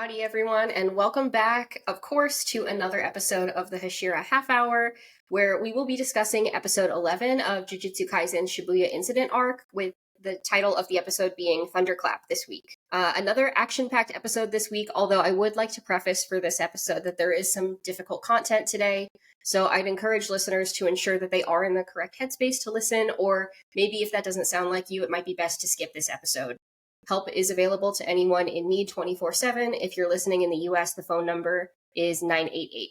Howdy, everyone, and welcome back, of course, to another episode of the Hashira Half Hour, where we will be discussing episode 11 of Jujutsu Kaisen Shibuya Incident arc, with the title of the episode being Thunderclap this week. Another action-packed episode this week, although I would like to preface for this episode that there is some difficult content today, so I'd encourage listeners to ensure that they are in the correct headspace to listen, or maybe if that doesn't sound like you, it might be best to skip this episode. Help is available to anyone in need 24/7. If you're listening in the US, the phone number is 988.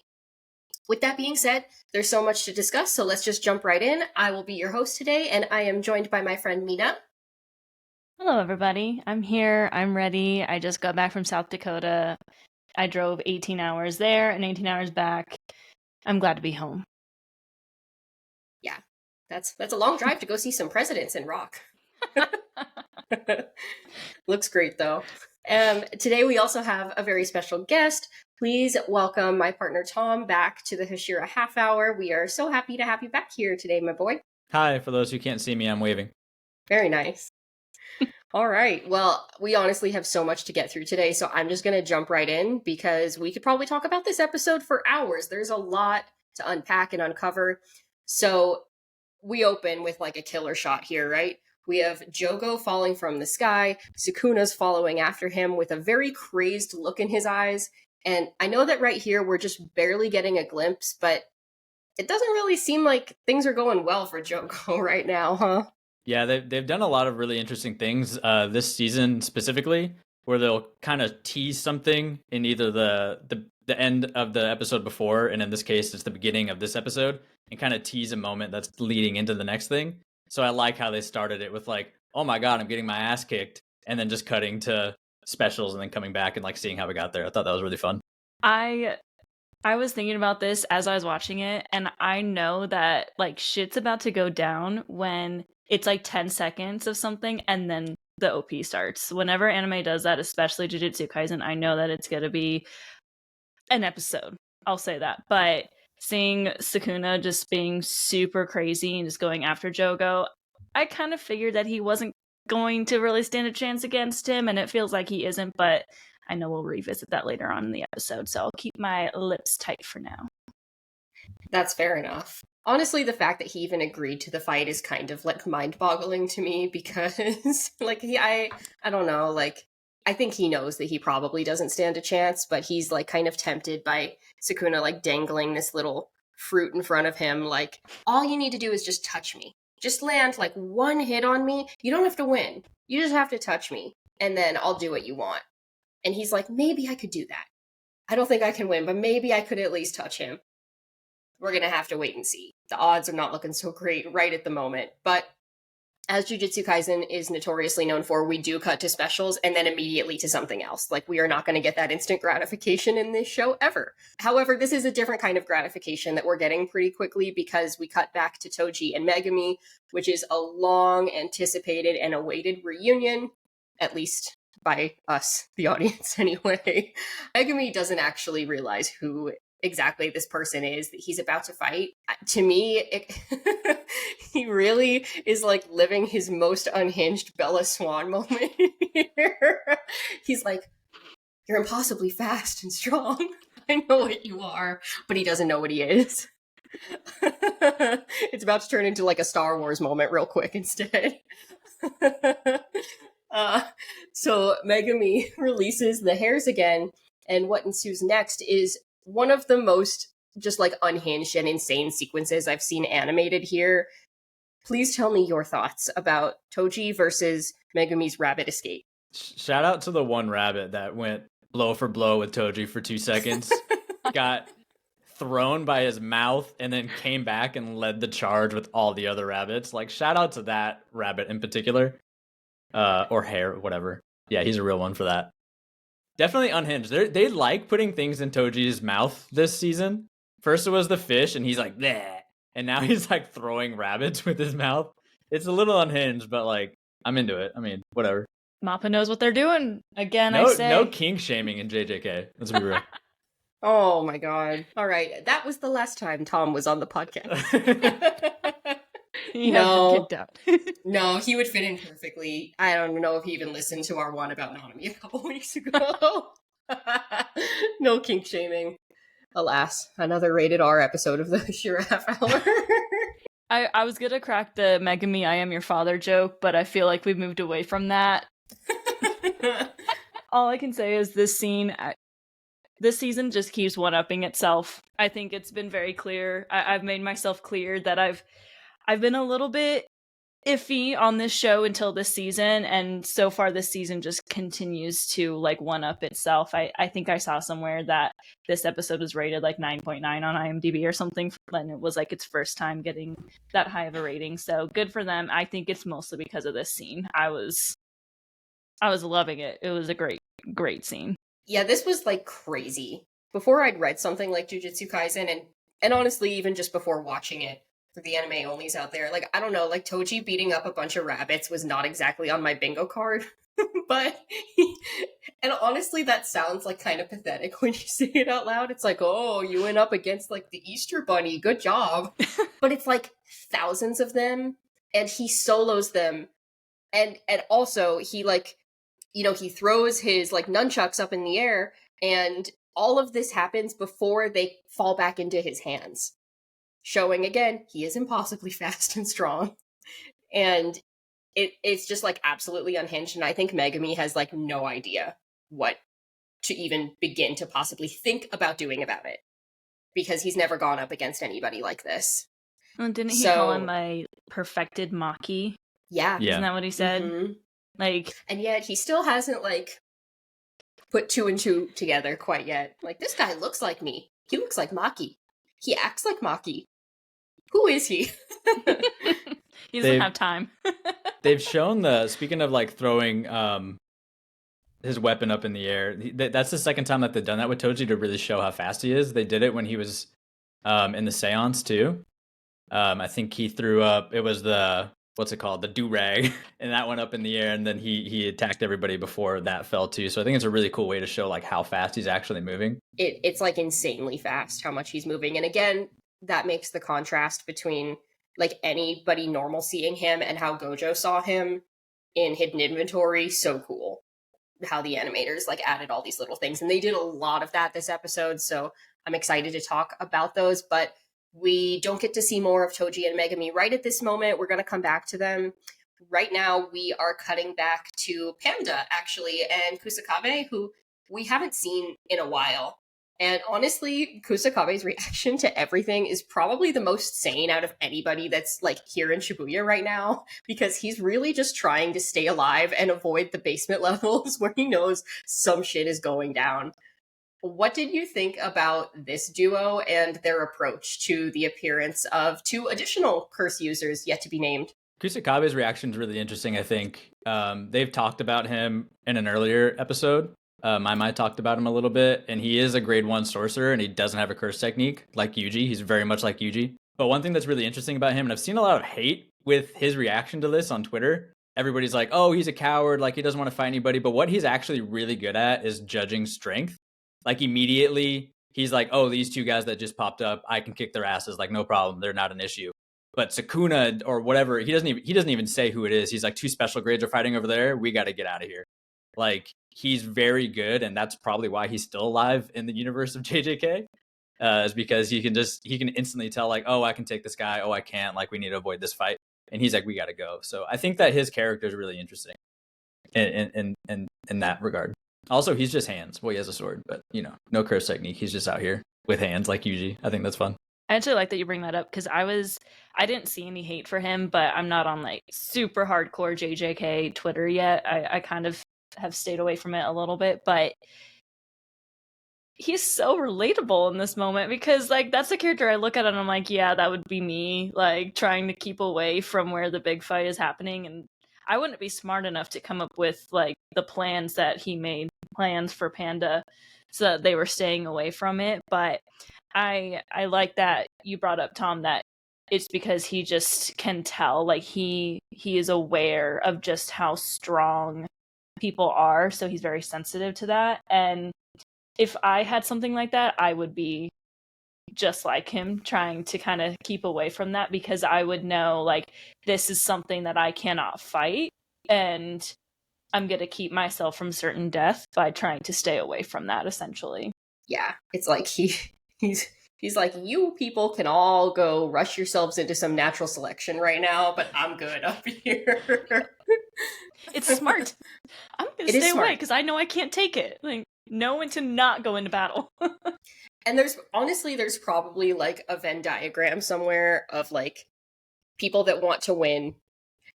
With that being said, there's so much to discuss, so let's just jump right in. I will be your host today, and I am joined by my friend Mina. Hello, everybody. I'm here. I'm ready. I just got back from South Dakota. I drove 18 hours there and 18 hours back. I'm glad to be home. Yeah, that's a long drive to go see some presidents in rock. Looks great, though. Today we also have a very special guest. Please welcome my partner Tom back to the Hashira Half Hour. We are so happy to have you back here today, my boy. Hi, for those who can't see me, I'm waving. Very nice. All right. Well, we honestly have so much to get through today, so I'm just going to jump right in because we could probably talk about this episode for hours. There's a lot to unpack and uncover. So we open with like a killer shot here, right? We have Jogo falling from the sky. Sukuna's following after him with a very crazed look in his eyes. And I know that right here we're just barely getting a glimpse, but it doesn't really seem like things are going well for Jogo right now, huh? Yeah, they've done a lot of really interesting things this season specifically, where they'll kind of tease something in either the end of the episode before, and in this case, it's the beginning of this episode, and kind of tease a moment that's leading into the next thing. So I like how they started it with like, oh my god, I'm getting my ass kicked, and then just cutting to specials and then coming back and like seeing how we got there. I thought that was really fun. I was thinking about this as I was watching it, and I know that like shit's about to go down when it's like 10 seconds of something and then the OP starts. Whenever anime does that, especially Jujutsu Kaisen, I know that it's going to be an episode. I'll say that. But seeing Sukuna just being super crazy and just going after Jogo, I kind of figured that he wasn't going to really stand a chance against him, and it feels like he isn't, but I know we'll revisit that later on in the episode, so I'll keep my lips tight for now. That's fair enough. Honestly, the fact that he even agreed to the fight is kind of like mind-boggling to me because like I don't know, like I think he knows that he probably doesn't stand a chance, but he's like kind of tempted by Sukuna like dangling this little fruit in front of him, like, all you need to do is just touch me. Just land like one hit on me. You don't have to win. You just have to touch me, and then I'll do what you want. And he's like, maybe I could do that. I don't think I can win, but maybe I could at least touch him. We're gonna have to wait and see. The odds are not looking so great right at the moment, but as Jujutsu Kaisen is notoriously known for, we do cut to specials and then immediately to something else. Like, we are not going to get that instant gratification in this show ever. However, this is a different kind of gratification that we're getting pretty quickly because we cut back to Toji and Megumi, which is a long anticipated and awaited reunion, at least by us, the audience anyway. Megumi doesn't actually realize who exactly this person is that he's about to fight. To me, he really is like living his most unhinged Bella Swan moment here. He's like, you're impossibly fast and strong. I know what you are, but he doesn't know what he is. It's about to turn into like a Star Wars moment real quick instead. So Megumi releases the hairs again, and what ensues next is one of the most just like unhinged and insane sequences I've seen animated here. Please tell me your thoughts about Toji versus Megumi's rabbit escape. Shout out to the one rabbit that went blow for blow with Toji for 2 seconds, got thrown by his mouth, and then came back and led the charge with all the other rabbits. Like, shout out to that rabbit in particular. Or hare, whatever. Yeah, he's a real one for that. Definitely unhinged. They like putting things in Toji's mouth this season. First it was the fish, and he's like, bleh. And now he's like throwing rabbits with his mouth. It's a little unhinged, but like, I'm into it. I mean, whatever. Mappa knows what they're doing. Again, I say. No kink shaming in JJK. Let's be real. Oh my god. All right. That was the last time Tom was on the podcast. No, he would fit in perfectly. I don't know if he even listened to our one about Nanami a couple weeks ago. No kink shaming. Alas, another rated R episode of the Hashira Half Hour. I was gonna crack the Megumi I am your father joke, but I feel like we've moved away from that. All I can say is this season just keeps one-upping itself. I think it's been very clear. I've made myself clear that I've been a little bit iffy on this show until this season, and so far this season just continues to like one-up itself. I think I saw somewhere that this episode was rated like 9.9 on IMDb or something, and it was like its first time getting that high of a rating, so good for them. I think it's mostly because of this scene. I was loving it. It was a great scene. Yeah, this was like crazy. Before I'd read something like Jujutsu Kaisen, and honestly, even just before watching it, for the anime onlys out there, like, I don't know, like, Toji beating up a bunch of rabbits was not exactly on my bingo card. But, and honestly, that sounds like kind of pathetic when you say it out loud. It's like, oh, you went up against like the Easter Bunny, good job. But it's like thousands of them, and he solos them, and also he like, you know, he throws his like nunchucks up in the air, and all of this happens before they fall back into his hands, showing again he is impossibly fast and strong. And it's just like absolutely unhinged, and I think Megumi has like no idea what to even begin to possibly think about doing about it, because he's never gone up against anybody like this. Well, didn't he call him a perfected Maki? Yeah. Isn't that what he said? Mm-hmm. Like, and yet he still hasn't like put two and two together quite yet. Like, this guy looks like me. He looks like Maki. He acts like Maki. Who is he? He doesn't have time. They've shown speaking of like throwing his weapon up in the air, that's the second time that they've done that with Toji to really show how fast he is. They did it when he was in the seance too. I think he threw up, it was the, what's it called, the do-rag, and that went up in the air, and then he attacked everybody before that fell too. So I think it's a really cool way to show like how fast he's actually moving. It's like insanely fast how much he's moving. And again, that makes the contrast between like anybody normal seeing him and how Gojo saw him in Hidden Inventory so cool. How the animators like added all these little things, and they did a lot of that this episode, so I'm excited to talk about those. But we don't get to see more of Toji and Megumi right at this moment. We're going to come back to them. Right now, we are cutting back to Panda, actually, and Kusakabe, who we haven't seen in a while. And honestly, Kusakabe's reaction to everything is probably the most sane out of anybody that's like here in Shibuya right now, because he's really just trying to stay alive and avoid the basement levels where he knows some shit is going down. What did you think about this duo and their approach to the appearance of two additional curse users yet to be named? Kusakabe's reaction is really interesting, I think. They've talked about him in an earlier episode. Mai talked about him a little bit, and he is a grade 1 sorcerer, and he doesn't have a curse technique like Yuji. He's very much like Yuji. But one thing that's really interesting about him, and I've seen a lot of hate with his reaction to this on Twitter, everybody's like, oh, he's a coward, like he doesn't want to fight anybody. But what he's actually really good at is judging strength. Like immediately, he's like, oh, these two guys that just popped up, I can kick their asses, like no problem, they're not an issue. But Sukuna or whatever, he doesn't even say who it is. He's like, 2 special grades are fighting over there, we got to get out of here. Like, he's very good, and that's probably why he's still alive in the universe of JJK, is because he can instantly tell, like, oh, I can take this guy, oh, I can't, like, we need to avoid this fight, and he's like, we gotta go. So I think that his character is really interesting in that regard. Also, he's just hands. Well, he has a sword, but you know, no curse technique. He's just out here with hands like Yuji. I think that's fun. I actually like that you bring that up, because I didn't see any hate for him, but I'm not on like super hardcore JJK Twitter yet. I kind of have stayed away from it a little bit, but he's so relatable in this moment, because like that's a character I look at and I'm like, yeah, that would be me, like trying to keep away from where the big fight is happening, and I wouldn't be smart enough to come up with like the plans that he made, plans for Panda, so that they were staying away from it. But I like that you brought up, Tom, that it's because he just can tell, like he is aware of just how strong people are, so he's very sensitive to that. And if I had something like that, I would be just like him, trying to kind of keep away from that, because I would know like this is something that I cannot fight, and I'm going to keep myself from certain death by trying to stay away from that, essentially. Yeah, it's like he's like, you people can all go rush yourselves into some natural selection right now, but I'm good up here. It's smart. I'm going to stay away because I know I can't take it. Like, know when to not go into battle. And there's probably like a Venn diagram somewhere of like people that want to win,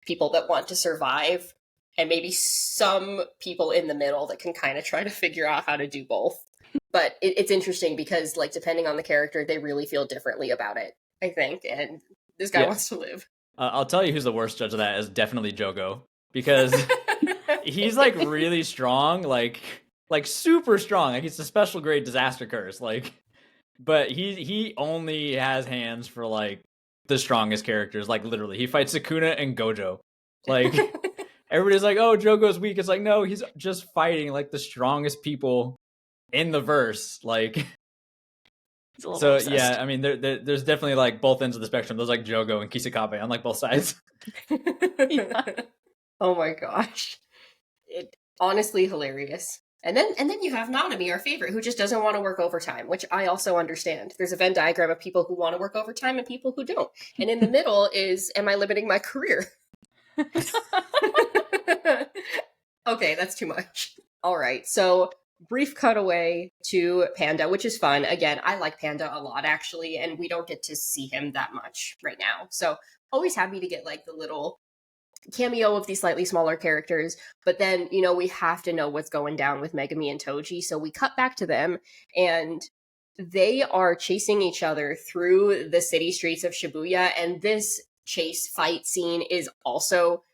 people that want to survive, and maybe some people in the middle that can kind of try to figure out how to do both. But it's interesting because, like, depending on the character, they really feel differently about it, I think. And this guy wants to live. I'll tell you who's the worst judge of that is definitely Jogo. Because he's, like, really strong, like super strong. Like, he's a special grade disaster curse. Like, but he only has hands for, like, the strongest characters. Like, literally. He fights Sukuna and Gojo. Like, everybody's like, oh, Jogo's weak. It's like, no, he's just fighting, like, the strongest people in the verse. Like, so obsessed. Yeah, I mean, there's definitely, like, both ends of the spectrum. There's, like, Jogo and Kisakabe on, like, both sides. Yeah. Oh my gosh. It honestly hilarious. And then you have Nanami, our favorite, who just doesn't want to work overtime, which I also understand. There's a Venn diagram of people who want to work overtime and people who don't. And in the middle is, am I limiting my career? Okay, that's too much. All right, so brief cutaway to Panda, which is fun. Again, I like Panda a lot, actually, and we don't get to see him that much right now. So always happy to get, like, the little cameo of these slightly smaller characters. But then, you know, we have to know what's going down with Megumi and Toji. So we cut back to them, and they are chasing each other through the city streets of Shibuya. And this chase fight scene is also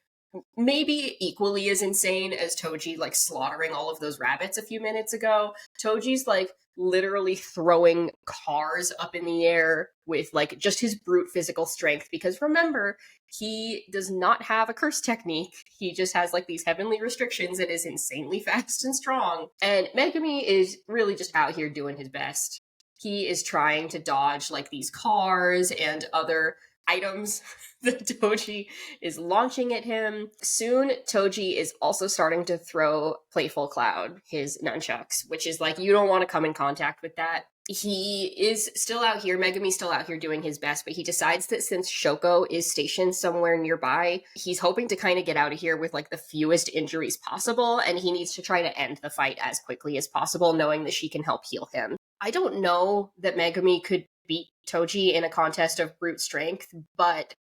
maybe equally as insane as Toji, like, slaughtering all of those rabbits a few minutes ago. Toji's, like, literally throwing cars up in the air with, like, just his brute physical strength, because remember, he does not have a curse technique. He just has, like, these heavenly restrictions and is insanely fast and strong. And Megumi is really just out here doing his best. He is trying to dodge, like, these cars and other items that Toji is launching at him. Soon, Toji is also starting to throw Playful Cloud, his nunchucks, which is like, you don't want to come in contact with that. He is still out here, Megumi's still out here doing his best, but he decides that since Shoko is stationed somewhere nearby, he's hoping to kind of get out of here with, like, the fewest injuries possible, and he needs to try to end the fight as quickly as possible, knowing that she can help heal him. I don't know that Megumi could beat Toji in a contest of brute strength, but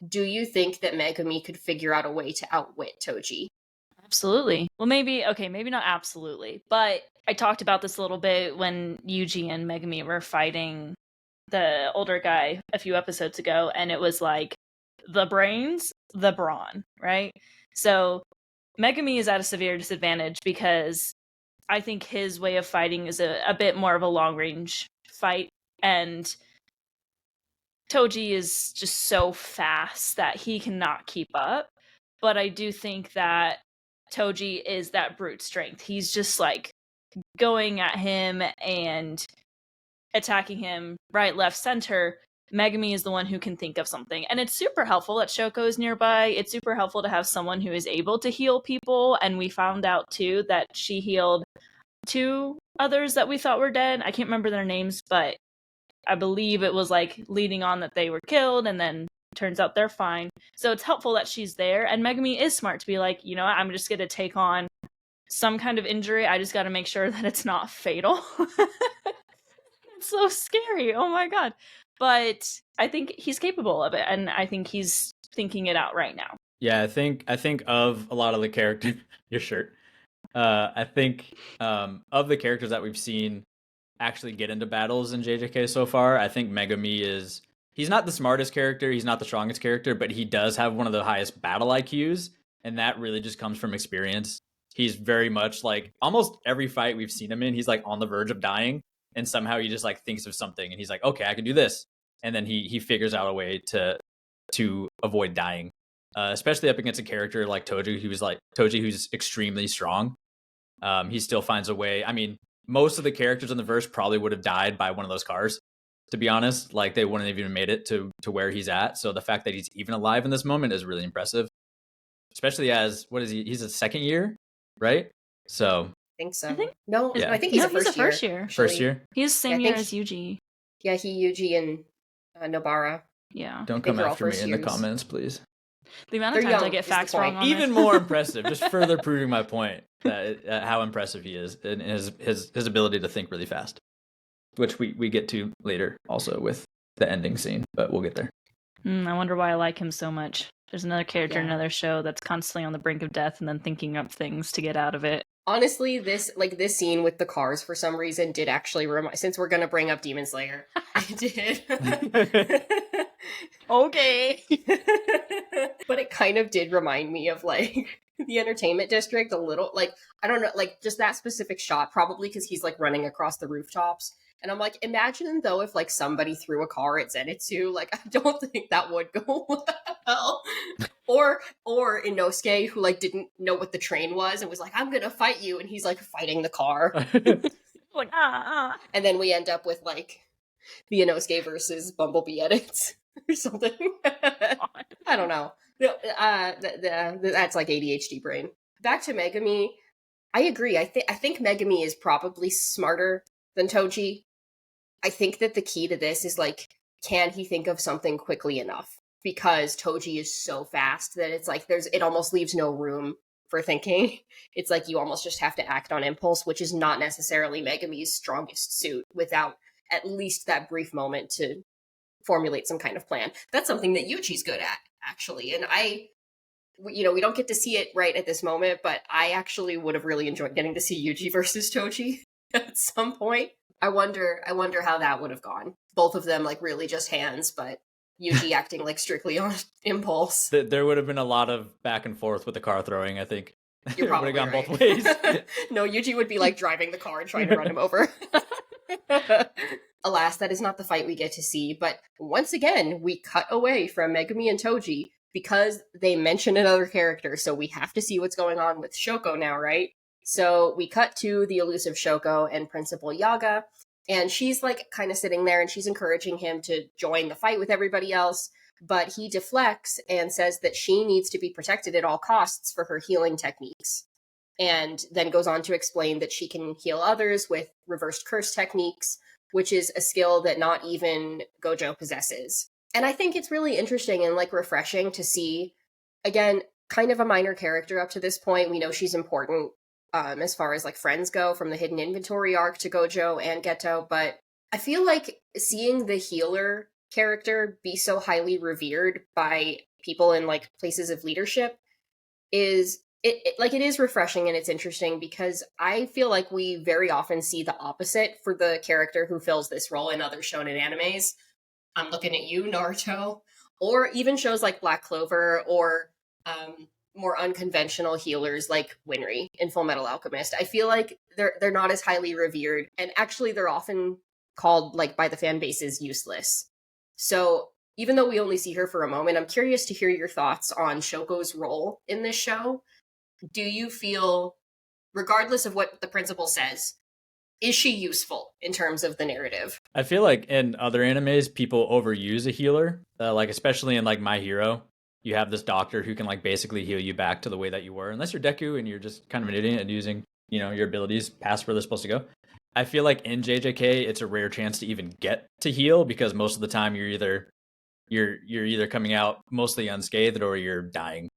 do you think that Megumi could figure out a way to outwit Toji? Absolutely. Well, maybe not absolutely, but I talked about this a little bit when Yuji and Megumi were fighting the older guy a few episodes ago, and it was like, the brains, the brawn, right? So Megumi is at a severe disadvantage because I think his way of fighting is a bit more of a long-range fight, and Toji is just so fast that he cannot keep up. But I do think that Toji is that brute strength. He's just, like, going at him and attacking him right, left, center. Megumi is the one who can think of something. And it's super helpful that Shoko is nearby. It's super helpful to have someone who is able to heal people. And we found out, too, that she healed 2 others that we thought were dead. I can't remember their names, but I believe it was, like, leading on that they were killed, and then turns out they're fine. So it's helpful that she's there, and Megumi is smart to be like, you know what, I'm just going to take on some kind of injury. I just got to make sure that it's not fatal. It's so scary. Oh my god. But I think he's capable of it, and I think he's thinking it out right now. Yeah, I think of a lot of the characters. Your shirt. I think of the characters that we've seen actually get into battles in JJK so far, I think Megumi he's not the smartest character, he's not the strongest character, but he does have one of the highest battle IQs, and that really just comes from experience. He's very much like, almost every fight we've seen him in, he's like on the verge of dying, and somehow he just like thinks of something, and he's like, okay, I can do this, and then he figures out a way to avoid dying. Especially up against a character like Toji, who's extremely strong. He still finds a way. I mean, most of the characters in the verse probably would have died by one of those cars, to be honest. Like, they wouldn't have even made it to where he's at. So the fact that he's even alive in this moment is really impressive. Especially as, what is he? He's a second year right? So I think so. I think- no, Yeah. I think he's No, a first year. year. first year. He's the same I year think as Yuji. Yeah, Yuji, and Nobara. Yeah. Don't think come they're all after me first in the years. comments, please. The amount They're of times I young, get is the facts wrong point. on Even this. more impressive, just further proving my point that how impressive he is and his ability to think really fast, which we get to later also with the ending scene, but we'll get there. I wonder why I like him so much. There's another character in Yeah. another show that's constantly on the brink of death and then thinking up things to get out of it. Honestly, this scene with the cars for some reason did actually remind. Since we're gonna bring up Demon Slayer, it did. Okay. But it kind of did remind me of like the entertainment district a little. Like I don't know, like just that specific shot, probably because he's like running across the rooftops. And I'm like, imagine though if like somebody threw a car at Zenitsu, like I don't think that would go well. Or Inosuke, who like didn't know what the train was and was like, I'm gonna fight you, and he's like fighting the car. Like, And then we end up with like the Inosuke versus Bumblebee edits or something. I don't know. That's like ADHD brain. Back to Megumi. I agree. I think Megumi is probably smarter than Toji. I think that the key to this is like, can he think of something quickly enough? Because Toji is so fast that it's like it almost leaves no room for thinking. It's like you almost just have to act on impulse, which is not necessarily Megumi's strongest suit without at least that brief moment to formulate some kind of plan. That's something that Yuji's good at, actually. And we don't get to see it right at this moment, but I actually would have really enjoyed getting to see Yuji versus Toji at some point. I wonder how that would have gone. Both of them like really just hands, but Yuji acting like strictly on impulse. There would have been a lot of back and forth with the car throwing, I think. You're probably it would have gone right. both ways. No, Yuji would be like driving the car and trying to run him over. Alas, that is not the fight we get to see, but once again, we cut away from Megumi and Toji because they mention another character, so we have to see what's going on with Shoko now, right? So we cut to the elusive Shoko and Principal Yaga, and she's like kind of sitting there and she's encouraging him to join the fight with everybody else, but he deflects and says that she needs to be protected at all costs for her healing techniques. And then goes on to explain that she can heal others with reversed curse techniques, which is a skill that not even Gojo possesses. And I think it's really interesting and like refreshing to see, again, kind of a minor character up to this point. We know she's important as far as like friends go from the hidden inventory arc to Gojo and Geto, but I feel like seeing the healer character be so highly revered by people in like places of leadership is it is refreshing and it's interesting because I feel like we very often see the opposite for the character who fills this role in other shonen animes. I'm looking at you, Naruto, or even shows like Black Clover or more unconventional healers like Winry in Full Metal Alchemist. I feel like they're not as highly revered, and actually they're often called like by the fan bases useless. So even though we only see her for a moment, I'm curious to hear your thoughts on Shoko's role in this show. Do you feel, regardless of what the principal says, is she useful in terms of the narrative? I feel like in other animes, people overuse a healer, like especially in like My Hero. You have this doctor who can like basically heal you back to the way that you were, unless you're Deku and you're just kind of an idiot and using, your abilities past where they're supposed to go. I feel like in JJK, it's a rare chance to even get to heal because most of the time you're either coming out mostly unscathed or you're dying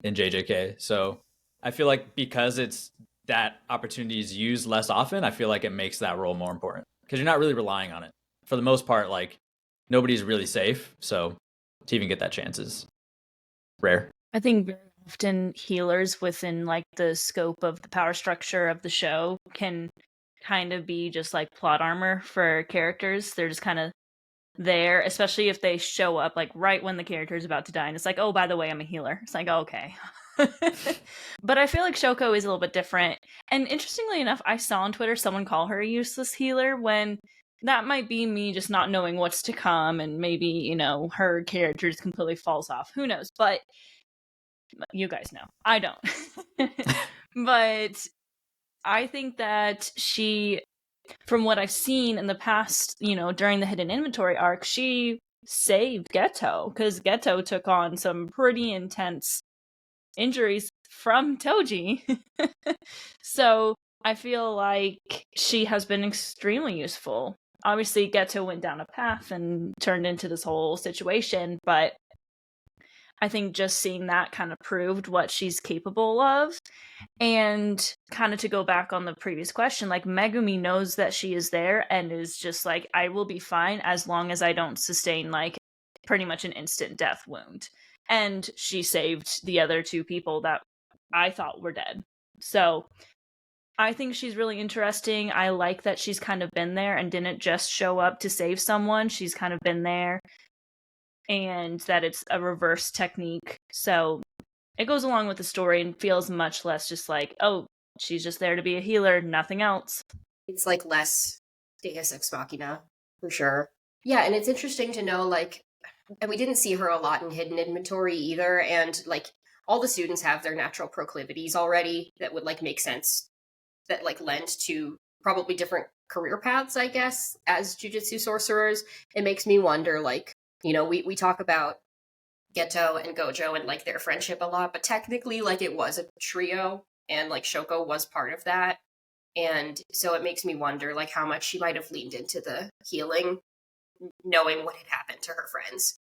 in JJK. So I feel like because it's that opportunity is used less often, I feel like it makes that role more important because you're not really relying on it. For the most part, like nobody's really safe. So to even get that chance is rare. I think very often healers within like the scope of the power structure of the show can kind of be just like plot armor for characters. They're just kind of there, especially if they show up like right when the character is about to die and it's like, oh, by the way, I'm a healer. It's like, oh, okay. But I feel like Shoko is a little bit different. And interestingly enough, I saw on Twitter someone call her a useless healer when that might be me just not knowing what's to come and maybe, her character just completely falls off. Who knows? But you guys know. I don't. But I think that she, from what I've seen in the past, during the hidden inventory arc, she saved Geto because Geto took on some pretty intense injuries from Toji. So I feel like she has been extremely useful. Obviously, Geto went down a path and turned into this whole situation, but I think just seeing that kind of proved what she's capable of. And kind of to go back on the previous question, like Megumi knows that she is there and is just like, I will be fine as long as I don't sustain like pretty much an instant death wound. And she saved the other two people that I thought were dead. So I think she's really interesting. I like that she's kind of been there and didn't just show up to save someone. She's kind of been there, and that it's a reverse technique. So it goes along with the story and feels much less just like, oh, she's just there to be a healer, nothing else. It's like less Deus Ex Machina, for sure. Yeah, and it's interesting to know, like, and we didn't see her a lot in Hidden Inventory either, and, like, all the students have their natural proclivities already that would, like, make sense, that, like, lend to probably different career paths, I guess, as jujutsu sorcerers. It makes me wonder, like, you know, we talk about Geto and Gojo and, like, their friendship a lot, but technically, like, it was a trio, and, like, Shoko was part of that. And so it makes me wonder, like, how much she might have leaned into the healing, knowing what had happened to her friends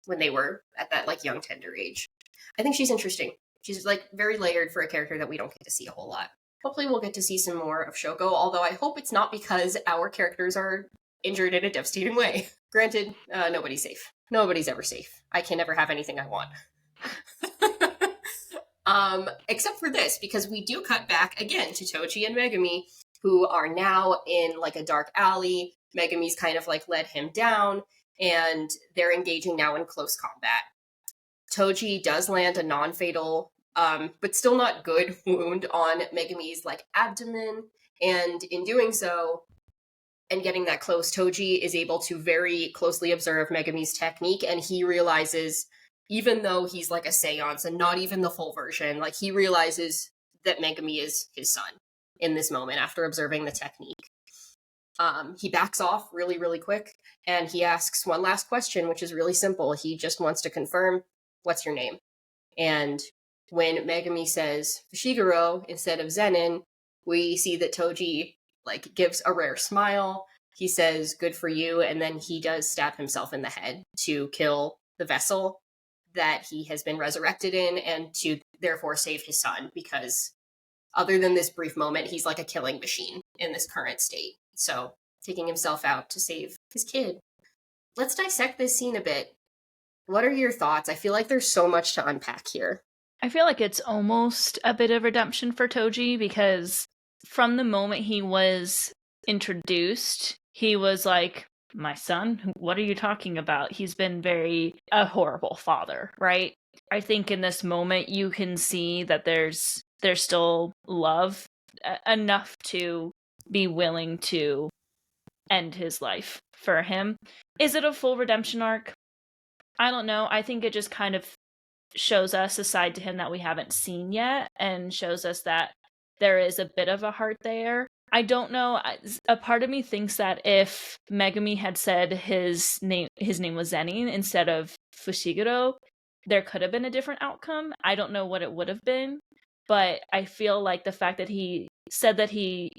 when they were at that, like, young, tender age. I think she's interesting. She's, like, very layered for a character that we don't get to see a whole lot. Hopefully we'll get to see some more of Shoko, although I hope it's not because our characters are injured in a devastating way. Granted, nobody's safe. Nobody's ever safe. I can never have anything I want. Except for this, because we do cut back again to Toji and Megumi, who are now in, like, a dark alley. Megumi's kind of, like, led him down, and they're engaging now in close combat. Toji does land a non-fatal, but still not good wound on Megumi's, like, abdomen, and in doing so, and getting that close, Toji is able to very closely observe Megumi's technique, and he realizes, even though he's like a seance and not even the full version, like, he realizes that Megumi is his son in this moment after observing the technique. He backs off really, really quick, and he asks one last question, which is really simple. He just wants to confirm, what's your name? And when Megumi says Fushiguro instead of Zenin, we see that Toji, like, gives a rare smile. He says, good for you, and then he does stab himself in the head to kill the vessel that he has been resurrected in, and to therefore save his son, because other than this brief moment, he's like a killing machine in this current state. So, taking himself out to save his kid. Let's dissect this scene a bit. What are your thoughts? I feel like there's so much to unpack here. I feel like it's almost a bit of redemption for Toji, because from the moment he was introduced, he was like, my son? What are you talking about? He's been a horrible father, right? I think in this moment you can see that there's still love enough to be willing to end his life for him. Is it a full redemption arc? I don't know. I think it just kind of shows us a side to him that we haven't seen yet, and shows us that there is a bit of a heart there. I don't know. A part of me thinks that if Megumi had said his name was Zenin instead of Fushiguro, there could have been a different outcome. I don't know what it would have been, but I feel like the fact that he said that he,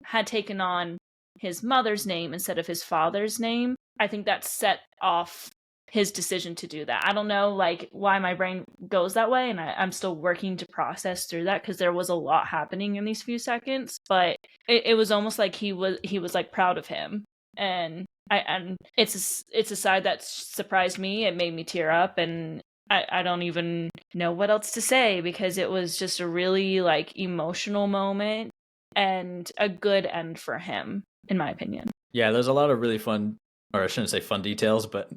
had taken on his mother's name instead of his father's name, I think that set off his decision to do that. I don't know, like, why my brain goes that way, and I'm still working to process through that, because there was a lot happening in these few seconds, but it was almost like he was like proud of him, and it's a side that surprised me. It made me tear up, and I don't even know what else to say, because it was just a really, like, emotional moment and a good end for him, in my opinion. Yeah, there's a lot of really fun, or I shouldn't say fun details, but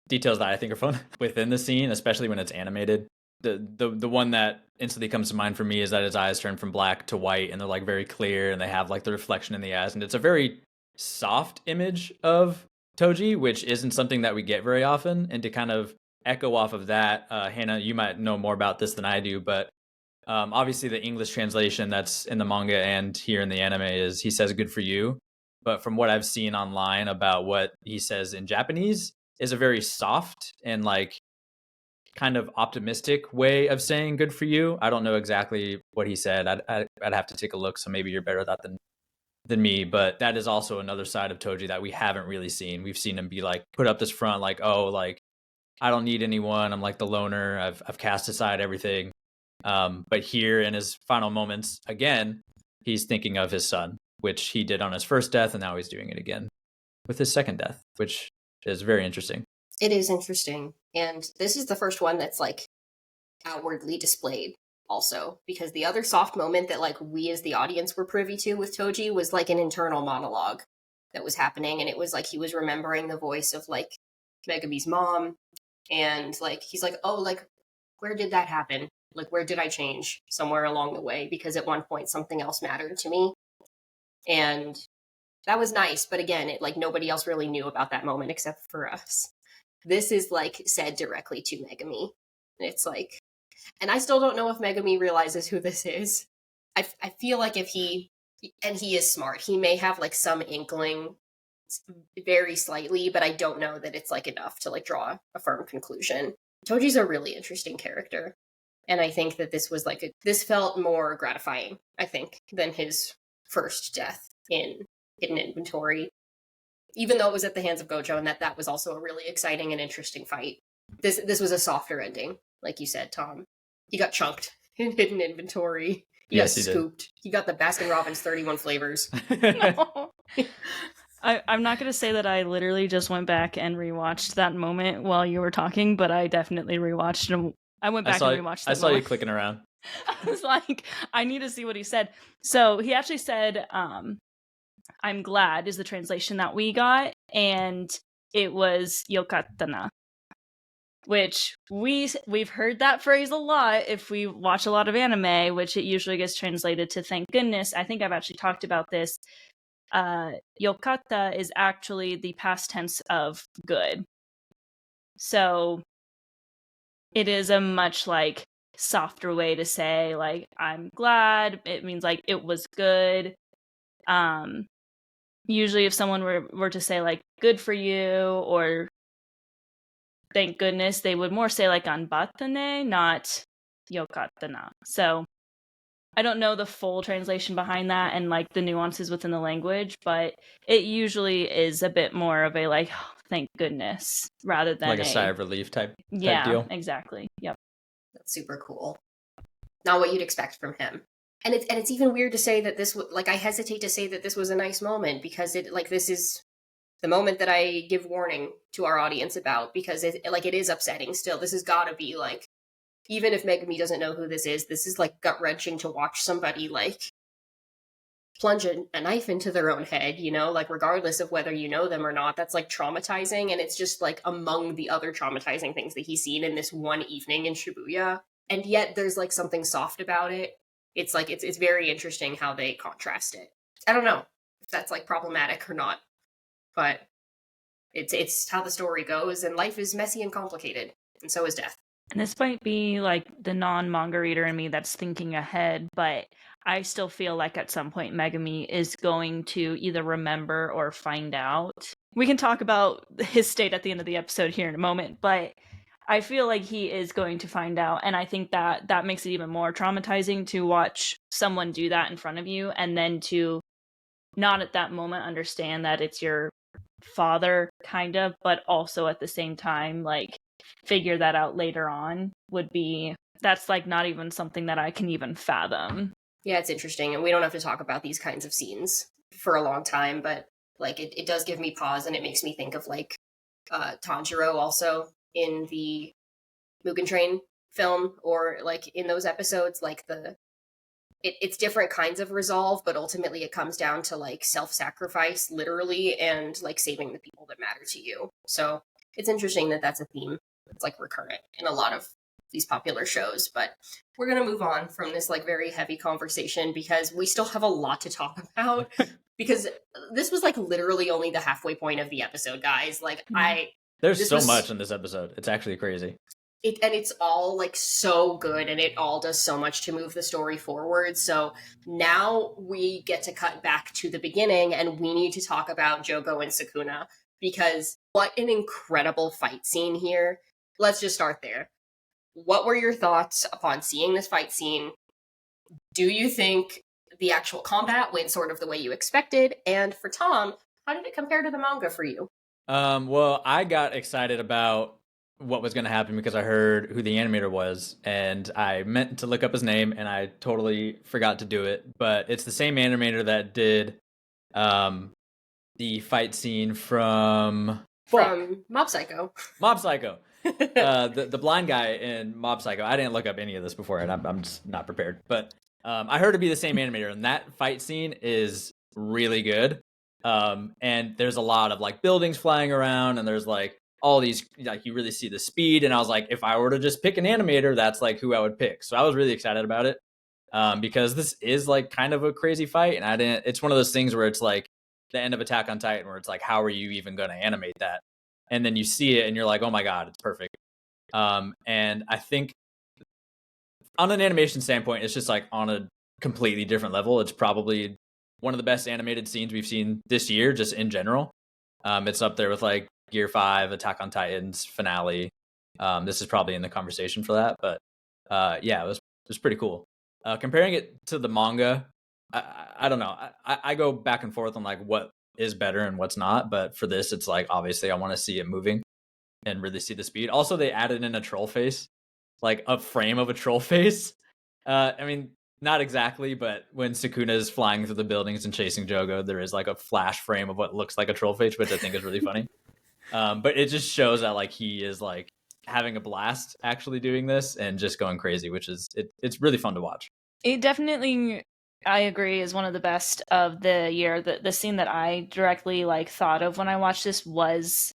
details that I think are fun within the scene, especially when it's animated. The one that instantly comes to mind for me is that his eyes turn from black to white, and they're, like, very clear, and they have, like, the reflection in the eyes, and it's a very soft image of Toji, which isn't something that we get very often. And to kind of echo off of that, Hannah, you might know more about this than I do, but obviously the English translation that's in the manga and here in the anime is he says good for you, but from what I've seen online about what he says in Japanese is a very soft and, like, kind of optimistic way of saying good for you. I don't know exactly what he said. I'd have to take a look, so maybe you're better at that than me, but that is also another side of Toji that we haven't really seen. We've seen him be like, put up this front like, oh, like I don't need anyone, I'm like the loner, I've cast aside everything. But here in his final moments, again, he's thinking of his son, which he did on his first death, and now he's doing it again with his second death, which is very interesting. It is interesting. And this is the first one that's like outwardly displayed also, because the other soft moment that like we as the audience were privy to with Toji was like an internal monologue that was happening. And it was like he was remembering the voice of like Megumi's mom. And like he's like, oh, like where did that happen? Like where did I change somewhere along the way? Because at one point something else mattered to me. And that was nice. But again, it like nobody else really knew about that moment except for us. This is like said directly to Megumi. And it's like, and I still don't know if Megumi realizes who this is. I feel like if he, and he is smart, he may have like some inkling very slightly, but I don't know that it's like enough to like draw a firm conclusion. Toji's a really interesting character. And I think that this was like, this felt more gratifying, I think, than his first death in Hidden Inventory. Even though it was at the hands of Gojo, and that was also a really exciting and interesting fight. This was a softer ending, like you said, Tom. He got chunked in Hidden Inventory. He got scooped. He got the Baskin Robbins 31 flavors. I'm not going to say that I literally just went back and rewatched that moment while you were talking, but I definitely rewatched it. I went back and rewatched that I saw moment. you clicking around. I was like, I need to see what he said. So he actually said, I'm glad is the translation that we got, and it was yokattana, which we've heard that phrase a lot if we watch a lot of anime, which it usually gets translated to thank goodness. I think I've actually talked about this. Yokatta is actually the past tense of good. So it is a much like softer way to say like I'm glad. It means like it was good. Usually if someone were to say like good for you or thank goodness, they would more say like anbatane, not yokattana. So I don't know the full translation behind that and like the nuances within the language, but it usually is a bit more of a like, oh, thank goodness, rather than like a sigh of relief type deal. Yeah, exactly. Yep. That's super cool. Not what you'd expect from him. And it's even weird to say that this like I hesitate to say that this was a nice moment because it like this is the moment that I give warning to our audience about because it is upsetting still. This has got to be like, even if Megumi doesn't know who this is like gut-wrenching to watch somebody like plunge a knife into their own head, you know, like regardless of whether you know them or not. That's like traumatizing, and it's just like among the other traumatizing things that he's seen in this one evening in Shibuya. And yet there's like something soft about it. It's like it's very interesting how they contrast it. I don't know if that's like problematic or not, but it's how the story goes, and life is messy and complicated, and so is death. And this might be like the non-manga reader in me that's thinking ahead, but I still feel like at some point Megumi is going to either remember or find out. We can talk about his state at the end of the episode here in a moment, but I feel like he is going to find out, and I think that makes it even more traumatizing to watch someone do that in front of you, and then to not at that moment understand that it's your father, kind of, but also at the same time, like, figure that out later on that's like not even something that I can even fathom. Yeah, it's interesting, and we don't have to talk about these kinds of scenes for a long time, but like it does give me pause, and it makes me think of like Tanjiro also in the Mugen Train film, or like in those episodes, like it's different kinds of resolve, but ultimately it comes down to like self-sacrifice, literally, and like saving the people that matter to you. So it's interesting that that's a theme that's like recurrent in a lot of these popular shows. But we're gonna move on from this like very heavy conversation because we still have a lot to talk about. Because this was like literally only the halfway point of the episode, guys. Like there's so much in this episode. It's actually crazy. It's all like so good, and it all does so much to move the story forward. So now we get to cut back to the beginning, and we need to talk about Jogo and Sukuna, because what an incredible fight scene here. Let's just start there. what were your thoughts upon seeing this fight scene? Do you think the actual combat went sort of the way you expected? And for Tom, how did it compare to the manga for you? Well, I got excited about what was going to happen because I heard who the animator was, and I meant to look up his name, and I totally forgot to do it. But it's the same animator that did the fight scene from Mob Psycho. Mob Psycho. The blind guy in Mob Psycho. I didn't look up any of this before, and I'm just not prepared. But I heard it be the same animator, and that fight scene is really good. And there's a lot of like buildings flying around, and there's like all these, like, you really see the speed. And I was like, if I were to just pick an animator, that's like who I would pick. So I was really excited about it, because this is like kind of a crazy fight, and it's one of those things where it's like the end of Attack on Titan, where it's like, how are you even going to animate that? And then you see it and you're like, oh my God, it's perfect. And I think on an animation standpoint, it's just like on a completely different level. It's probably one of the best animated scenes we've seen this year, just in general. It's up there with like Gear 5, Attack on Titan's finale. This is probably in the conversation for that, but yeah, it was pretty cool. Comparing it to the manga, I don't know. I go back and forth on like what is better and what's not, but for this, it's like, obviously I want to see it moving and really see the speed. Also, they added in a troll face, like a frame of a troll face. I mean, not exactly, but when Sukuna is flying through the buildings and chasing Jogo, there is like a flash frame of what looks like a troll face, which I think is really funny. But it just shows that like he is like having a blast actually doing this and just going crazy, which is it's really fun to watch. It definitely, I agree, is one of the best of the year. The scene that I directly like thought of when I watched this was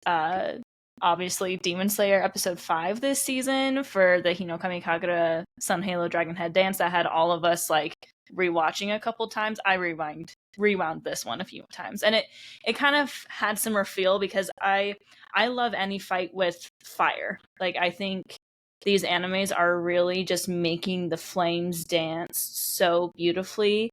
obviously Demon Slayer episode 5 this season for the Hinokami Kagura Sun Halo Dragon Head dance that had all of us like rewatching a couple times. I rewound this one a few times, and it kind of had similar feel because I love any fight with fire. Like, I think these animes are really just making the flames dance so beautifully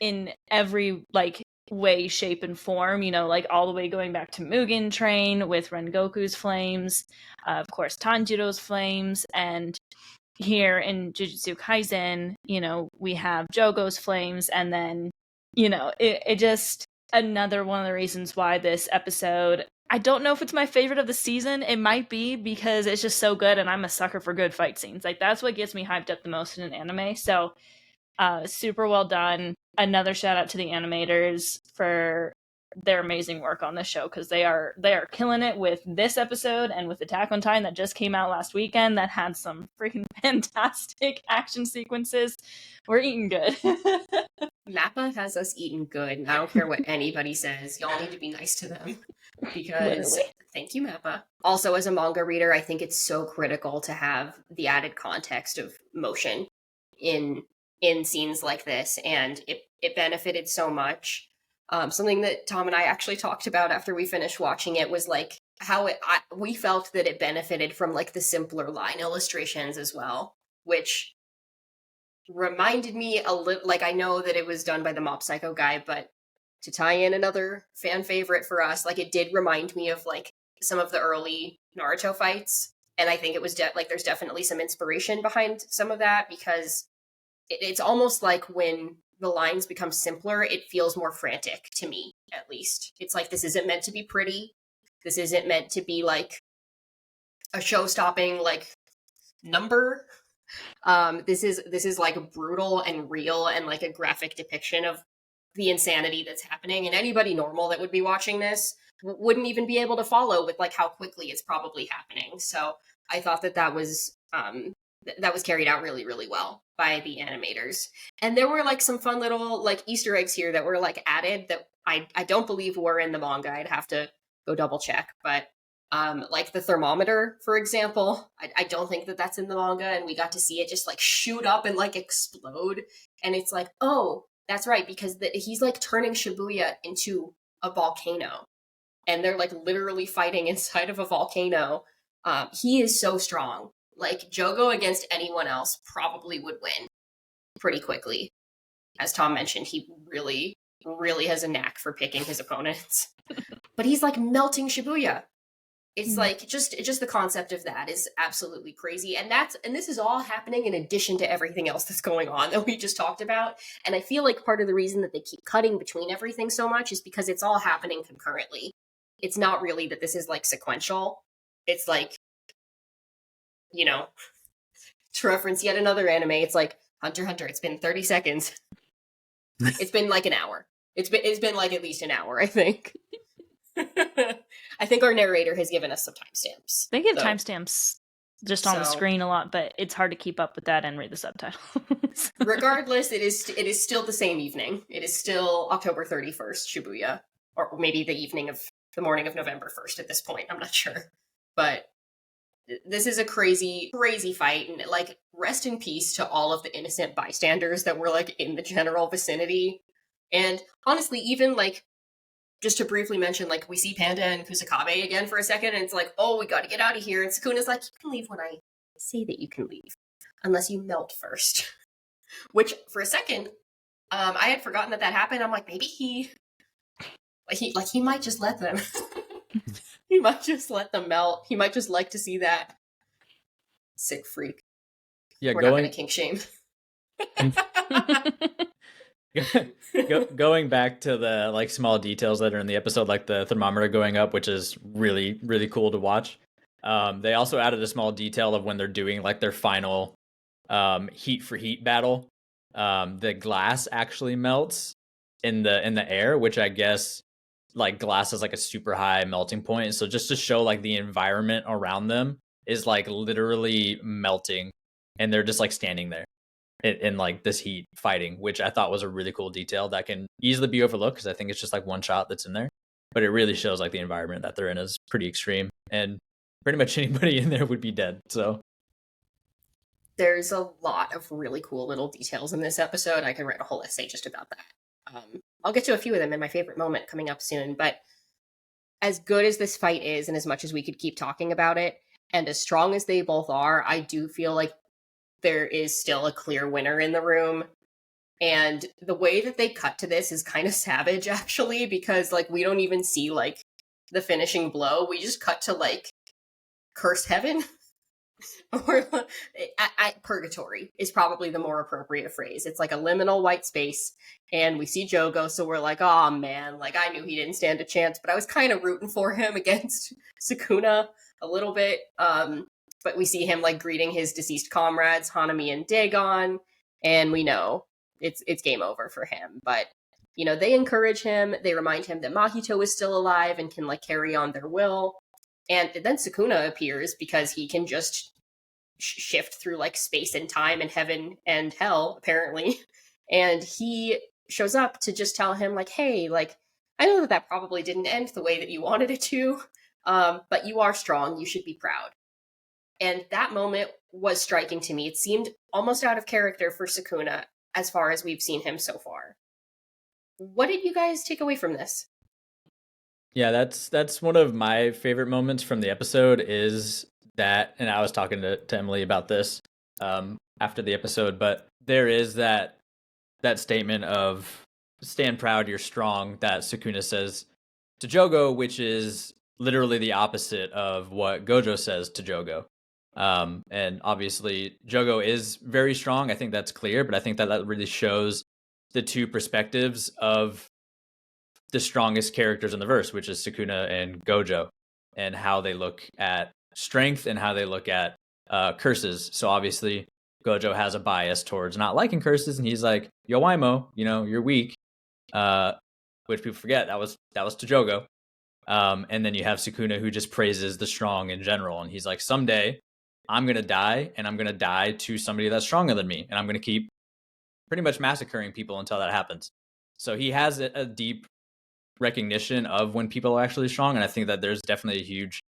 in every like way, shape, and form, like all the way going back to Mugen Train with Rengoku's flames, of course Tanjiro's flames, and here in Jujutsu Kaisen, we have Jogo's flames, and then, it just another one of the reasons why this episode, I don't know if it's my favorite of the season. It might be because it's just so good, and I'm a sucker for good fight scenes. Like, that's what gets me hyped up the most in an anime. So, super well done. Another shout out to the animators for their amazing work on this show, because they are killing it with this episode and with Attack on Titan that just came out last weekend that had some freaking fantastic action sequences. We're eating good. Mappa has us eating good, and I don't care what anybody says. Y'all need to be nice to them, because Literally. Thank you, Mappa. Also, as a manga reader, I think it's so critical to have the added context of motion in scenes like this, and it benefited so much. Something that Tom and I actually talked about after we finished watching it was like how we felt that it benefited from like the simpler line illustrations as well, which reminded me a little, like, I know that it was done by the Mob Psycho guy, but to tie in another fan favorite for us, like, it did remind me of like some of the early Naruto fights, and I think it was like there's definitely some inspiration behind some of that, because it's almost like when the lines become simpler, it feels more frantic to me, at least. It's like, this isn't meant to be pretty. This isn't meant to be like a show-stopping like number. This is like brutal and real and like a graphic depiction of the insanity that's happening. And anybody normal that would be watching this wouldn't even be able to follow with like how quickly it's probably happening. So I thought that was carried out really, really well by the animators. And there were like some fun little like Easter eggs here that were like added that I don't believe were in the manga. I'd have to go double check, but like the thermometer, for example, I don't think that that's in the manga, and we got to see it just like shoot up and like explode. And it's like, oh, that's right, because he's like turning Shibuya into a volcano, and they're like literally fighting inside of a volcano. He is so strong. Like, Jogo against anyone else probably would win pretty quickly. As Tom mentioned, he really, really has a knack for picking his opponents. But he's like melting Shibuya. It's like just the concept of that is absolutely crazy. And this is all happening in addition to everything else that's going on that we just talked about. And I feel like part of the reason that they keep cutting between everything so much is because it's all happening concurrently. It's not really that this is like sequential. It's like, you know, to reference yet another anime, it's like Hunter x Hunter, it's been 30 seconds. It's been like an hour. It's been like at least an hour, I think. I think our narrator has given us some timestamps. They give timestamps just on the screen a lot, but it's hard to keep up with that and read the subtitles. Regardless, it is still the same evening. It is still October 31st, Shibuya, or maybe the morning of November 1st at this point. I'm not sure, but this is a crazy, crazy fight, and like rest in peace to all of the innocent bystanders that were like in the general vicinity. And honestly, even like, just to briefly mention, like, we see Panda and Kusakabe again for a second, and it's like, oh, we gotta get out of here. And Sukuna's like, you can leave when I say that you can leave, unless you melt first. Which, for a second, I had forgotten that happened. I'm like, maybe he might just let them. He might just let them melt. He might just like to see that. Sick freak. Yeah, We're not gonna kink shame. Going back to the like small details that are in the episode, like the thermometer going up, which is really, really cool to watch. They also added a small detail of when they're doing like their final heat for heat battle. The glass actually melts in the air, which I guess like glass is like a super high melting point. So just to show like the environment around them is like literally melting, and they're just like standing there in like this heat fighting, which I thought was a really cool detail that can easily be overlooked because I think it's just like one shot that's in there, but it really shows like the environment that they're in is pretty extreme, and pretty much anybody in there would be dead. So there's a lot of really cool little details in this episode. I could write a whole essay just about that. I'll get to a few of them in my favorite moment coming up soon, but as good as this fight is, and as much as we could keep talking about it, and as strong as they both are, I do feel like there is still a clear winner in the room. And the way that they cut to this is kind of savage, actually, because like we don't even see like the finishing blow. We just cut to like cursed heaven. Or purgatory is probably the more appropriate phrase. It's like a liminal white space, and we see Jogo, so we're like, oh man, like I knew he didn't stand a chance, but I was kind of rooting for him against Sukuna a little bit. But we see him like greeting his deceased comrades, Hanami and Dagon, and we know it's game over for him. But you know, they encourage him, they remind him that Mahito is still alive and can like carry on their will. And then Sukuna appears because he can just shift through like space and time and heaven and hell, apparently. And he shows up to just tell him like, hey, like, I know that probably didn't end the way that you wanted it to, but you are strong. You should be proud. And that moment was striking to me. It seemed almost out of character for Sukuna as far as we've seen him so far. What did you guys take away from this? Yeah, that's one of my favorite moments from the episode is that, and I was talking to Emily about this after the episode, but there is that statement of stand proud, you're strong, that Sukuna says to Jogo, which is literally the opposite of what Gojo says to Jogo. And obviously Jogo is very strong. I think that's clear, but I think that really shows the two perspectives of the strongest characters in the verse, which is Sukuna and Gojo, and how they look at strength and how they look at curses. So obviously Gojo has a bias towards not liking curses, and he's like, yo Waimo, you know, you're weak, which people forget that was to Jogo. And then you have Sukuna, who just praises the strong in general, and he's like, someday I'm gonna die, and I'm gonna die to somebody that's stronger than me, and I'm gonna keep pretty much massacring people until that happens. So he has a deep recognition of when people are actually strong, and I think that there's definitely a huge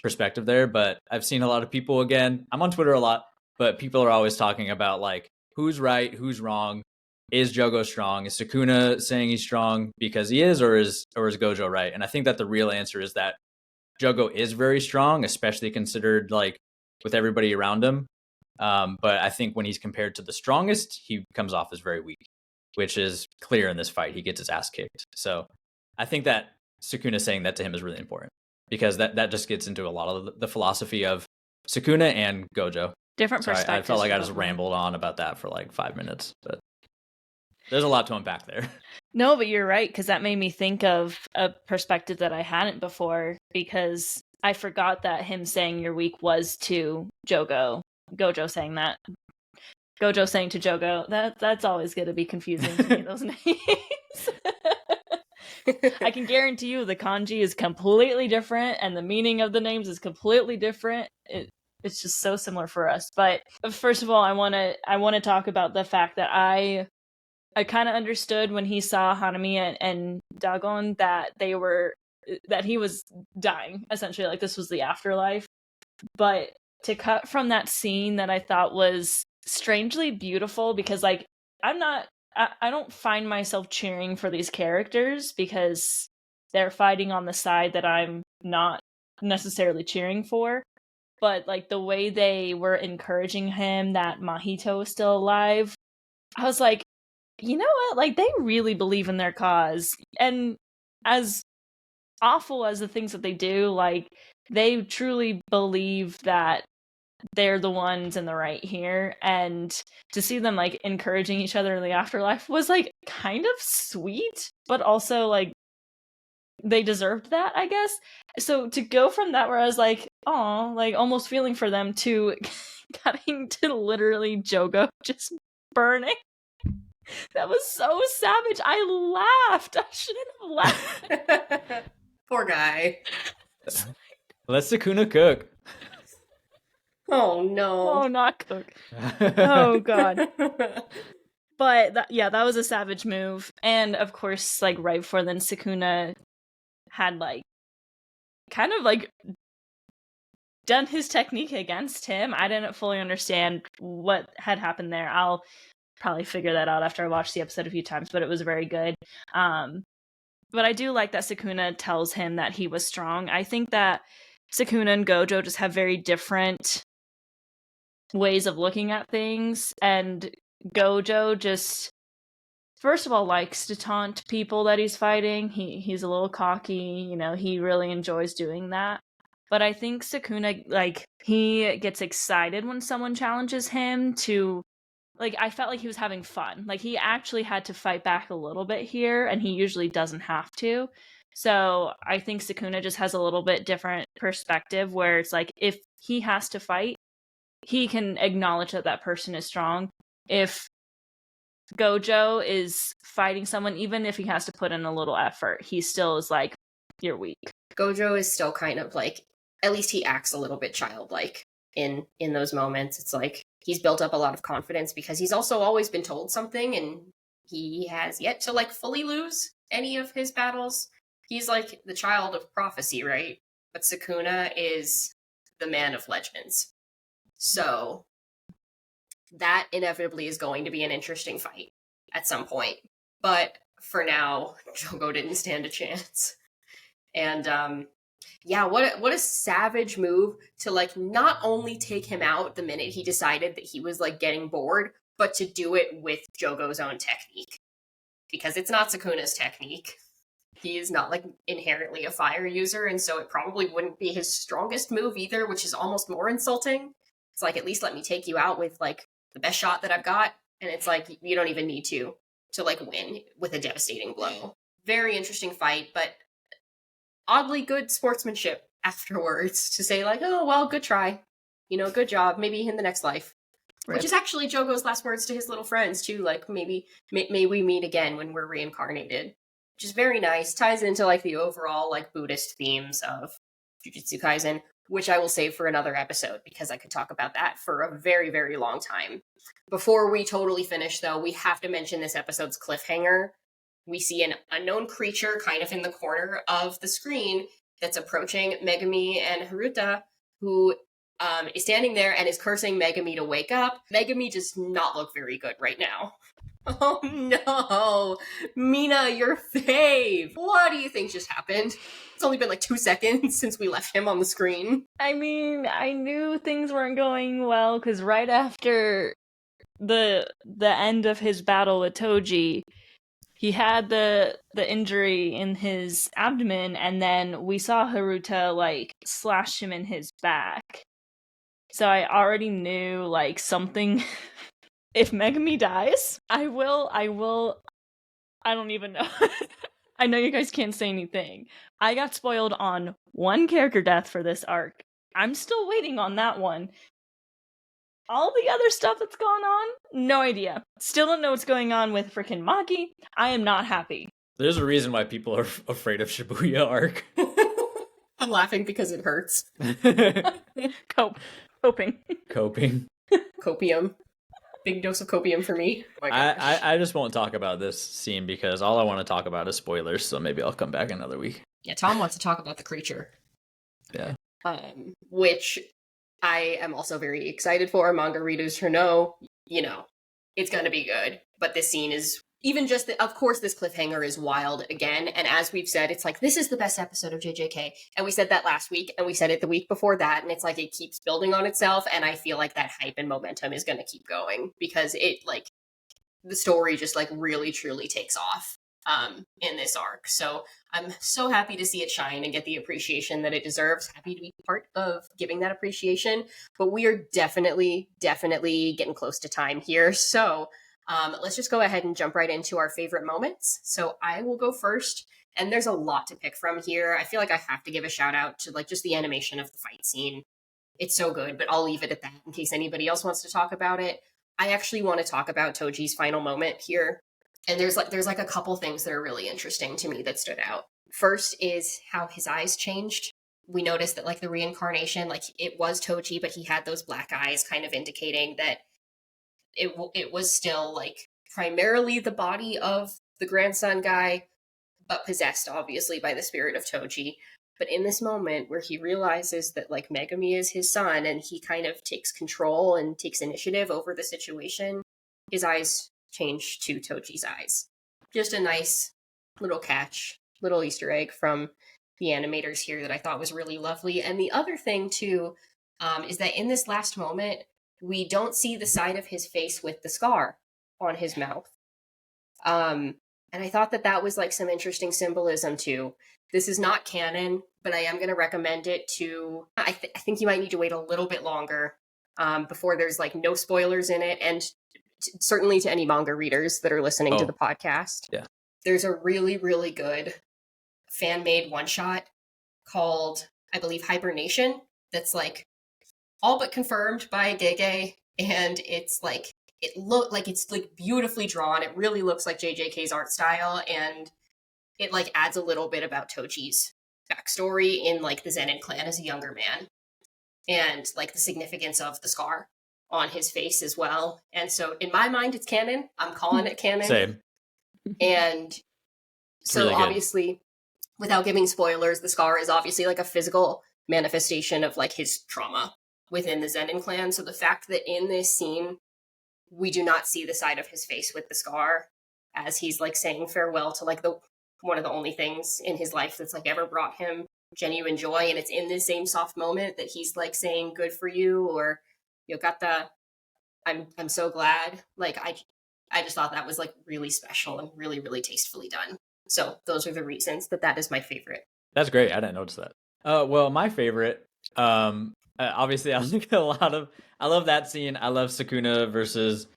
perspective there. But I've seen a lot of people, again, I'm on Twitter a lot, but people are always talking about like who's right, who's wrong. Is Jogo strong? Is Sukuna saying he's strong because he is, or is Gojo right? And I think that the real answer is that Jogo is very strong, especially considered like with everybody around him. But I think when he's compared to the strongest, he comes off as very weak, which is clear in this fight. He gets his ass kicked. So I think that Sukuna saying that to him is really important. because that just gets into a lot of the philosophy of Sukuna and Gojo. Different Sorry, perspectives. I felt like I for just both of them. rambled on about that for like 5 minutes, but there's a lot to unpack there. No, but you're right, because that made me think of a perspective that I hadn't before, because I forgot that him saying you're weak was to Jogo. Gojo saying that. Gojo saying to Jogo. That's always going to be confusing to me, those names. I can guarantee you the kanji is completely different, and the meaning of the names is completely different. It's just so similar for us. But first of all, I want to talk about the fact that I kind of understood when he saw Hanami and Dagon that he was dying, essentially, like this was the afterlife. But to cut from that scene that I thought was strangely beautiful, because like I don't find myself cheering for these characters because they're fighting on the side that I'm not necessarily cheering for. But like the way they were encouraging him that Mahito is still alive, I was like, you know what? Like, they really believe in their cause. And as awful as the things that they do, like, they truly believe that they're the ones in the right here. And to see them, like, encouraging each other in the afterlife was, like, kind of sweet, but also, like, they deserved that, I guess. So to go from that where I was like, oh, like, almost feeling for them, to cutting to literally Jogo just burning. That was so savage. I laughed. I shouldn't have laughed. Poor guy. Let Sukuna cook. Oh no. Oh, not cook. Oh god. But that was a savage move. And of course, like right before then, Sukuna had like kind of like done his technique against him. I didn't fully understand what had happened there. I'll probably figure that out after I watched the episode a few times, but it was very good. But I do like that Sukuna tells him that he was strong. I think that Sukuna and Gojo just have very different ways of looking at things, and Gojo just first of all likes to taunt people that he's fighting. He's a little cocky, you know, he really enjoys doing that. But I think Sukuna, like, he gets excited when someone challenges him to, like, I felt like he was having fun. Like, he actually had to fight back a little bit here, and he usually doesn't have to. So I think Sukuna just has a little bit different perspective, where it's like, if he has to fight, he can acknowledge that that person is strong. If Gojo is fighting someone, even if he has to put in a little effort, he still is like, you're weak. Gojo is still kind of like, at least he acts a little bit childlike in those moments. It's like he's built up a lot of confidence because he's also always been told something, and he has yet to like fully lose any of his battles. He's like the child of prophecy, right? But Sukuna is the man of legends. So that inevitably is going to be an interesting fight at some point. But for now, Jogo didn't stand a chance. And yeah, what a savage move to like not only take him out the minute he decided that he was like getting bored, but to do it with Jogo's own technique. Because it's not Sukuna's technique. He is not like inherently a fire user, and so it probably wouldn't be his strongest move either, which is almost more insulting. It's like, at least let me take you out with like the best shot that I've got, and it's like you don't even need to like win with a devastating blow. Very interesting fight, but oddly good sportsmanship afterwards to say like, oh well, good try, you know, good job, maybe in the next life. Rip. Which is actually Jogo's last words to his little friends too, like maybe may we meet again when we're reincarnated, which is very nice. Ties into like the overall like Buddhist themes of Jujutsu Kaisen, which I will save for another episode because I could talk about that for a very, very long time. Before we totally finish though, we have to mention this episode's cliffhanger. We see an unknown creature kind of in the corner of the screen that's approaching Megumi and Haruta, who is standing there and is cursing Megumi to wake up. Megumi does not look very good right now. Oh no! Mina, your fave! What do you think just happened? It's only been like 2 seconds since we left him on the screen. I mean, I knew things weren't going well, because right after the end of his battle with Toji, he had the injury in his abdomen, and then we saw Haruta like slash him in his back. So I already knew like something. If Megumi dies, I don't even know. I know you guys can't say anything. I got spoiled on one character death for this arc. I'm still waiting on that one. All the other stuff that's gone on, no idea. Still don't know what's going on with freaking Maki. I am not happy. There's a reason why people are afraid of Shibuya arc. I'm laughing because it hurts. Coping. Copium. Big dose of copium for me. Oh I just won't talk about this scene because all I want to talk about is spoilers, so maybe I'll come back another week. Yeah, Tom wants to talk about the creature. Yeah. Which I am also very excited for. Manga readers who know, it's going to be good. But this scene is, even just, of course, this cliffhanger is wild again. And as we've said, it's like, this is the best episode of JJK. And we said that last week, and we said it the week before that. And it's like, it keeps building on itself. And I feel like that hype and momentum is going to keep going because the story just like really, truly takes off in this arc. So I'm so happy to see it shine and get the appreciation that it deserves. Happy to be part of giving that appreciation. But we are definitely getting close to time here. So let's just go ahead and jump right into our favorite moments. So I will go first. And there's a lot to pick from here. I feel like I have to give a shout out to like just the animation of the fight scene. It's so good, but I'll leave it at that in case anybody else wants to talk about it. I actually want to talk about Toji's final moment here. And there's like a couple things that are really interesting to me that stood out. First is how his eyes changed. We noticed that like the reincarnation, like it was Toji, but he had those black eyes kind of indicating that it was still like primarily the body of the grandson guy, but possessed obviously by the spirit of Toji. But in this moment where he realizes that like Megumi is his son and he kind of takes control and takes initiative over the situation, his eyes change to Toji's eyes. Just a nice little catch, little Easter egg from the animators here that I thought was really lovely. And the other thing too is that in this last moment, we don't see the side of his face with the scar on his mouth. And I thought that was like some interesting symbolism too. This is not canon, but I am going to recommend it to, I think you might need to wait a little bit longer before there's like no spoilers in it. And certainly to any manga readers that are listening to the podcast. Yeah. There's a really, really good fan-made one-shot called, I believe, Hibernation. That's like all but confirmed by Gege. And it's like, it's like beautifully drawn. It really looks like JJK's art style. And it like adds a little bit about Toji's backstory in like the Zenin clan as a younger man. And like the significance of the scar on his face as well. And so in my mind, it's canon. I'm calling it canon. Same. And so really obviously, without giving spoilers, the scar is obviously like a physical manifestation of like his trauma within the Zenin clan. So the fact that in this scene, we do not see the side of his face with the scar as he's like saying farewell to like one of the only things in his life that's like ever brought him genuine joy. And it's in this same soft moment that he's like saying good for you, or Yokata, I'm so glad. Like I just thought that was like really special and really, really tastefully done. So those are the reasons that is my favorite. That's great. I didn't notice that. Well, my favorite, obviously I was thinking I love that scene. I love Sukuna versus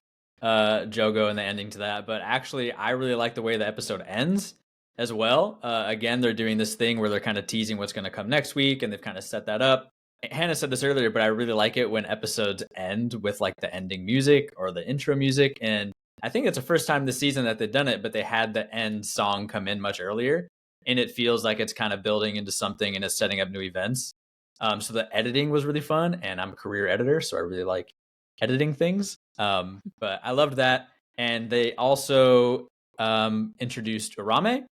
Jogo and the ending to that. But actually, I really like the way the episode ends as well. Again, they're doing this thing where they're kind of teasing what's going to come next week, and they've kind of set that up. Hannah said this earlier, but I really like it when episodes end with like the ending music or the intro music. And I think it's the first time this season that they've done it, but they had the end song come in much earlier. And it feels like it's kind of building into something and it's setting up new events. So the editing was really fun, and I'm a career editor, so I really like editing things. But I loved that. And they also introduced Urame,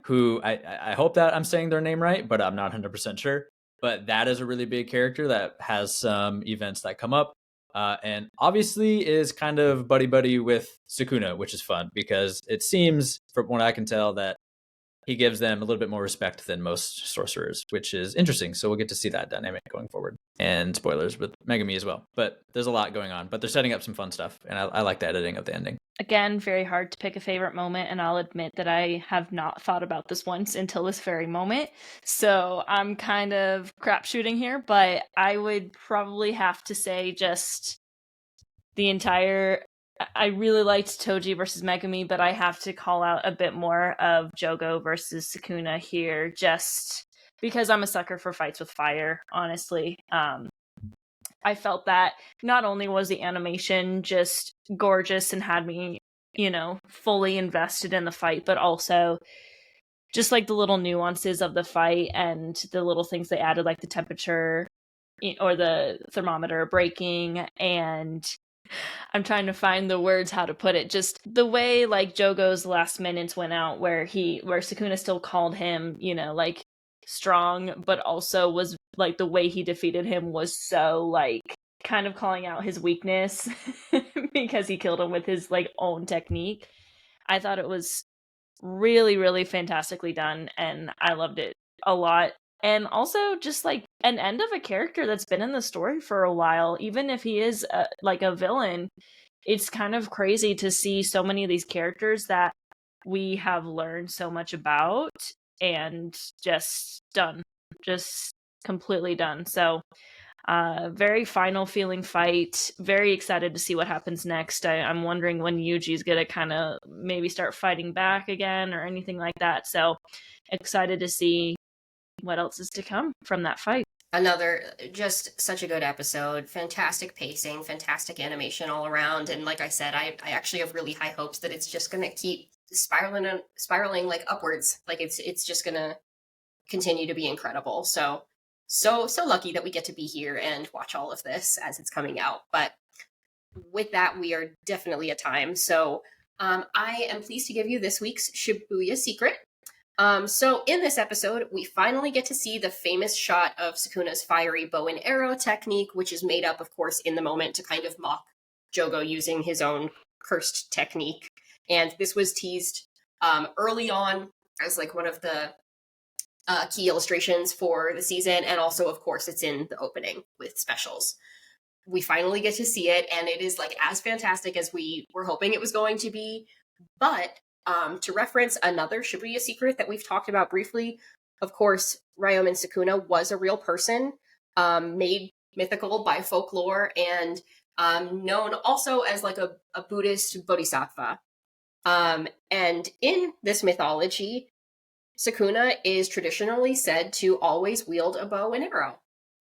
who I hope that I'm saying their name right, but I'm not 100% sure. But that is a really big character that has some events that come up. And obviously is kind of buddy-buddy with Sukuna, which is fun because it seems, from what I can tell, that he gives them a little bit more respect than most sorcerers, which is interesting. So we'll get to see that dynamic going forward. And spoilers with Megumi as well. But there's a lot going on. But they're setting up some fun stuff. And I like the editing of the ending. Again, very hard to pick a favorite moment, and I'll admit that I have not thought about this once until this very moment. So I'm kind of crapshooting here, but I would probably have to say just the entire... I really liked Toji versus Megumi, but I have to call out a bit more of Jogo versus Sukuna here, just because I'm a sucker for fights with fire, honestly. I felt that not only was the animation just gorgeous and had me, fully invested in the fight, but also just like the little nuances of the fight and the little things they added, like the temperature or the thermometer breaking, and I'm trying to find the words how to put it. Just the way like Jogo's last minutes went out, where Sukuna still called him, like strong, but also was like the way he defeated him was so like kind of calling out his weakness because he killed him with his like own technique. I thought it was really, really fantastically done, and I loved it a lot. And also just like an end of a character that's been in the story for a while, even if he is like a villain. It's kind of crazy to see so many of these characters that we have learned so much about and just completely done. So very final feeling fight. Very excited to see what happens next. I'm wondering when Yuji's gonna kind of maybe start fighting back again or anything like that. So excited to see what else is to come from that fight. Another, just such a good episode. Fantastic pacing, fantastic animation all around. And like I said, I actually have really high hopes that it's just going to keep spiraling like upwards. Like it's just going to continue to be incredible. So lucky that we get to be here and watch all of this as it's coming out. But with that, we are definitely at time. So I am pleased to give you this week's Shibuya secret. So in this episode, we finally get to see the famous shot of Sukuna's fiery bow and arrow technique, which is made up, of course, in the moment to kind of mock Jogo using his own cursed technique. And this was teased early on as like one of the key illustrations for the season. And also, of course, it's in the opening with specials. We finally get to see it, and it is like as fantastic as we were hoping it was going to be. But to reference another Shibuya secret that we've talked about briefly, of course, Ryomen Sukuna was a real person, made mythical by folklore, and known also as like a Buddhist bodhisattva. And in this mythology, Sukuna is traditionally said to always wield a bow and arrow.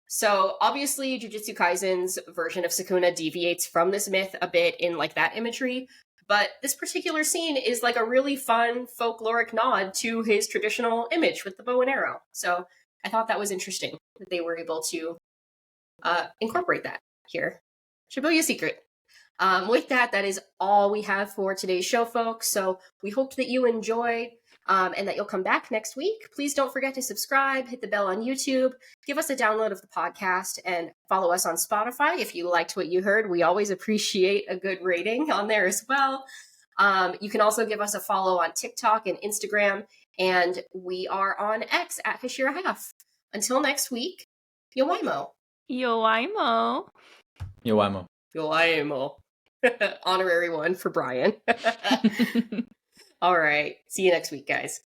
So obviously, Jujutsu Kaisen's version of Sukuna deviates from this myth a bit in like that imagery. But this particular scene is like a really fun folkloric nod to his traditional image with the bow and arrow. So I thought that was interesting that they were able to incorporate that here. Shibuya secret. With that is all we have for today's show, folks. So we hope that you enjoyed and that you'll come back next week. Please don't forget to subscribe, hit the bell on YouTube, give us a download of the podcast, and follow us on Spotify if you liked what you heard. We always appreciate a good rating on there as well. You can also give us a follow on TikTok and Instagram, and we are on X at Hashira Half. Until next week, Yowaimo. Yowaimo. Yowaimo. Yowaimo. Honorary one for Brian. All right. See you next week, guys.